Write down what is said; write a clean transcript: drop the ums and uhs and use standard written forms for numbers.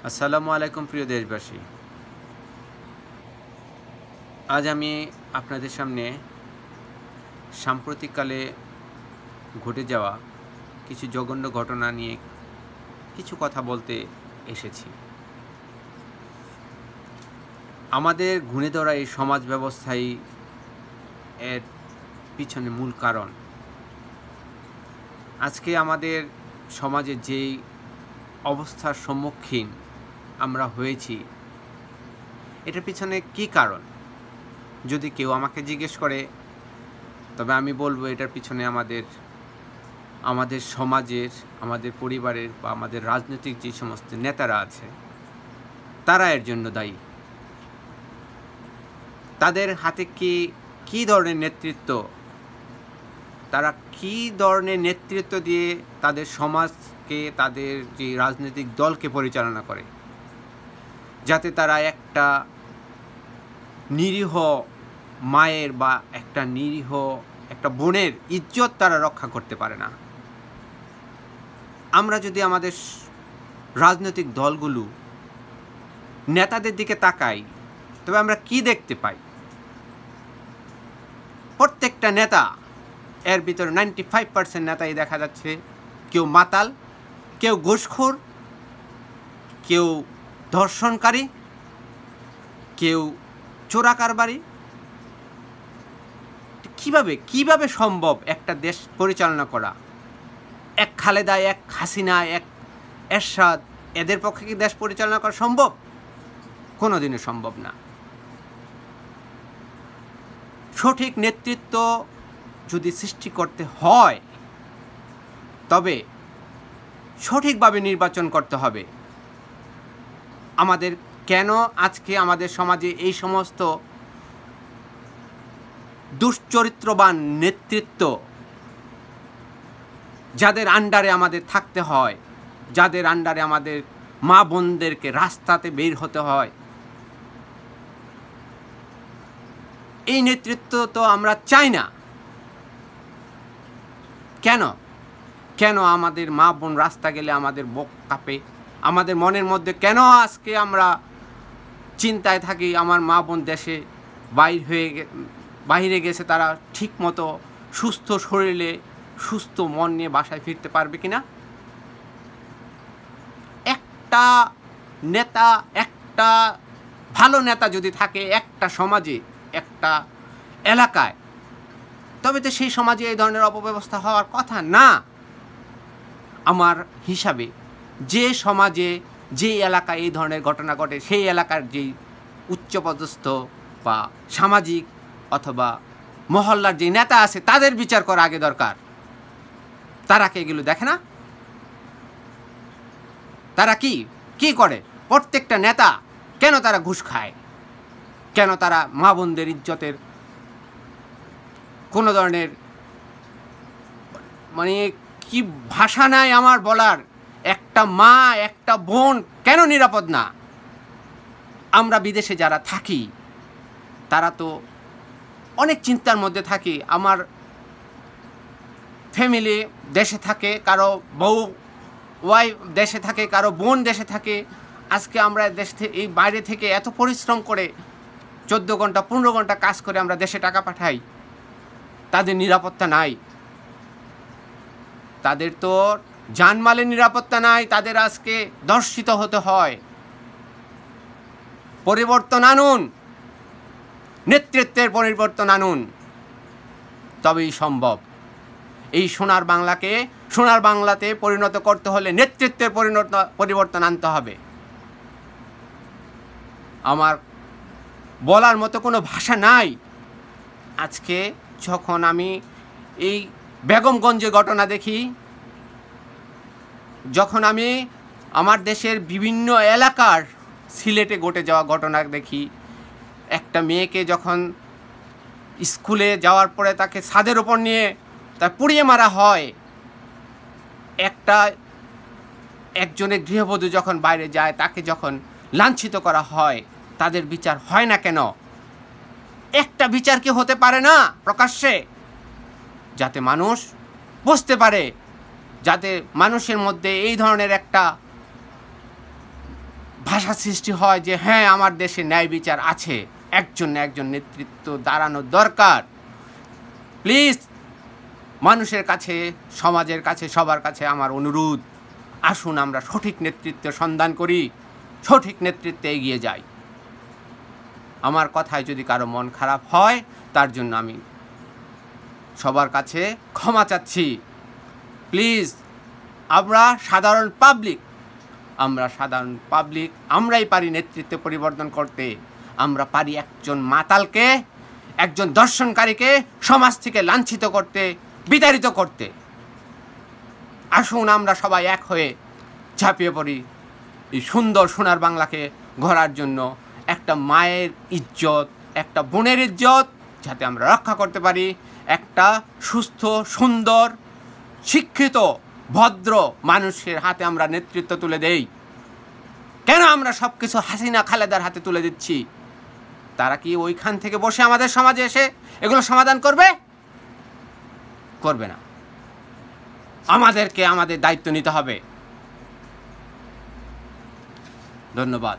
আসসালামু আলাইকুম প্রিয় দেশবাসী। আজ আমি আপনাদের সামনে সাম্প্রতিককালে ঘটে যাওয়া কিছু জঘন্য ঘটনা নিয়ে কিছু কথা বলতে এসেছি। আমাদের ঘুণে ধরা এই সমাজ ব্যবস্থাই এর পিছনে মূল কারণ। আজকে আমাদের সমাজে যেই অবস্থার সম্মুখীন আমরা হয়েছি, এটার পিছনে কী কারণ যদি কেউ আমাকে জিজ্ঞেস করে, তবে আমি বলবো এটার পিছনে আমাদের সমাজের, আমাদের পরিবারের বা আমাদের রাজনৈতিক যে সমস্ত নেতারা আছে তারা এর জন্য দায়ী। তাদের হাতে কী ধরনের নেতৃত্ব, তারা কী ধরনের নেতৃত্ব দিয়ে তাদের সমাজকে, তাদের যে রাজনৈতিক দলকে পরিচালনা করে, যাতে তারা একটা নিরীহ মায়ের বা একটা বোনের ইজ্জত তারা রক্ষা করতে পারে না। আমরা যদি আমাদের রাজনৈতিক দলগুলো নেতাদের দিকে তাকাই, তবে আমরা কি দেখতে পাই? প্রত্যেকটা নেতা, এর ভিতরে 95% নেতাই দেখা যাচ্ছে কেউ মাতাল, কেউ ঘুষখোর, কেউ ধর্ষণকারী, কেউ চোরাকারবারি। কিভাবে সম্ভব একটা দেশ পরিচালনা করা? এক খালেদা, এক হাসিনা, এক এরশাদ, এদের পক্ষে কি দেশ পরিচালনা করা সম্ভব? কোনোদিনও সম্ভব না। সঠিক নেতৃত্ব যদি সৃষ্টি করতে হয়, তবে সঠিকভাবে নির্বাচন করতে হবে। আমাদের কেন আজকে আমাদের সমাজে এই সমস্ত দুশ্চরিত্রবান নেতৃত্ব, যাদের আন্ডারে আমাদের থাকতে হয়, যাদের আন্ডারে আমাদের মা বোনদেরকে রাস্তাতে বের হতে হয়, এই নেতৃত্ব তো আমরা চাই না। কেন আমাদের মা বোন রাস্তা গেলে আমাদের বুক কাঁপে? আমাদের মনের মধ্যে কেন আজকে আমরা চিন্তায় থাকি আমার মা বোন দেশে বাইরে গেছে, তারা ঠিক মতো সুস্থ শরীরে সুস্থ মন নিয়ে বাসায় ফিরতে পারবে কিনা? একটা নেতা, একটা ভালো নেতা যদি থাকে একটা সমাজে, একটা এলাকায়, তবে তো সেই সমাজে এই ধরনের অপব্যবস্থা হওয়ার কথা না। আমার হিসাবে যে সমাজে, যে এলাকায় এই ধরনের ঘটনা ঘটে, সেই এলাকার যেই উচ্চপদস্থ বা সামাজিক অথবা মহল্লার যে নেতা আছে, তাদের বিচার করা আগে দরকার। তারা কি এগুলো দেখে না? তারা কি করে? প্রত্যেকটা নেতা কেন তারা ঘুষ খায়? কেন তারা মা বোনদের ইজ্জতের কোনো ধরনের কি ভাষা নাই আমার বলার? একটা মা, একটা বোন কেন নিরাপদ না? আমরা বিদেশে যারা থাকি, তারা তো অনেক চিন্তার মধ্যে থাকি। আমার ফ্যামিলি দেশে থাকে, কারো বউ ওয়াইফ দেশে থাকে, কারো বোন দেশে থাকে। আজকে আমরা এই বাইরে থেকে এত পরিশ্রম করে 14 ঘন্টা 15 ঘন্টা কাজ করে আমরা দেশে টাকা পাঠাই, তাদের নিরাপত্তা নাই। তাদের তো জানমালের নিরাপত্তা নাই, তাদের আজকে ধর্ষিত হতে হয়। পরিবর্তন আনুন, নেতৃত্বের পরিবর্তন আনুন, তবেই সম্ভব। এই সোনার বাংলাতে পরিণত করতে হলে নেতৃত্বের পরিবর্তন আনতে হবে। আমার বলার মতো কোনো ভাষা নাই। আজকে যখন আমি এই বেগমগঞ্জে ঘটনা দেখি, যখন আমি আমার দেশের বিভিন্ন এলাকার সিলেটে ঘটে যাওয়া ঘটনা দেখি, একটা মেয়েকে যখন স্কুলে যাওয়ার পরে তাকে ছাদের ওপর নিয়ে তার পুড়িয়ে মারা হয়, একজনের গৃহবধূ যখন বাইরে যায় তাকে যখন লাঞ্ছিত করা হয়, তাদের বিচার হয় না কেন? একটা বিচার কি হতে পারে না প্রকাশ্যে, যাতে মানুষ বুঝতে পারে, যাতে মানুষের মধ্যে এই ধরনের একটা ভাষা সৃষ্টি হয় যে হ্যাঁ আমার দেশে ন্যায় বিচার আছে, একজন না একজন নেতৃত্ব দাঁড়ানোর দরকার। প্লিজ মানুষের কাছে, সমাজের কাছে, সবার কাছে আমার অনুরোধ, আসুন আমরা সঠিক নেতৃত্ব সন্ধান করি, সঠিক নেতৃত্বে এগিয়ে যাই। আমার কথায় যদি কারো মন খারাপ হয় তার জন্য আমি সবার কাছে ক্ষমা চাচ্ছি। প্লিজ আমরা সাধারণ পাবলিক, আমরাই পারি নেতৃত্ব পরিবর্তন করতে। আমরা পারি একজন মাতালকে, একজন দর্শনকারীকে সমাজ থেকে লাঞ্ছিত করতে, বিতাড়িত করতে। আসুন আমরা সবাই এক হয়ে ঝাঁপিয়ে পড়ি এই সুন্দর সোনার বাংলাকে গড়ার জন্য। একটা মায়ের ইজ্জত, একটা বোনের ইজ্জত যাতে আমরা রক্ষা করতে পারি, একটা সুস্থ, সুন্দর, শিক্ষিত, ভদ্র মানুষের হাতে আমরা নেতৃত্ব তুলে দেই। কেন আমরা সব কিছু হাসিনা খালেদার হাতে তুলে দিচ্ছি? তারা কি ওইখান থেকে বসে আমাদের সমাজে এসে এগুলো সমাধান করবে? করবে না। আমাদেরকে আমাদের দায়িত্ব নিতে হবে। ধন্যবাদ।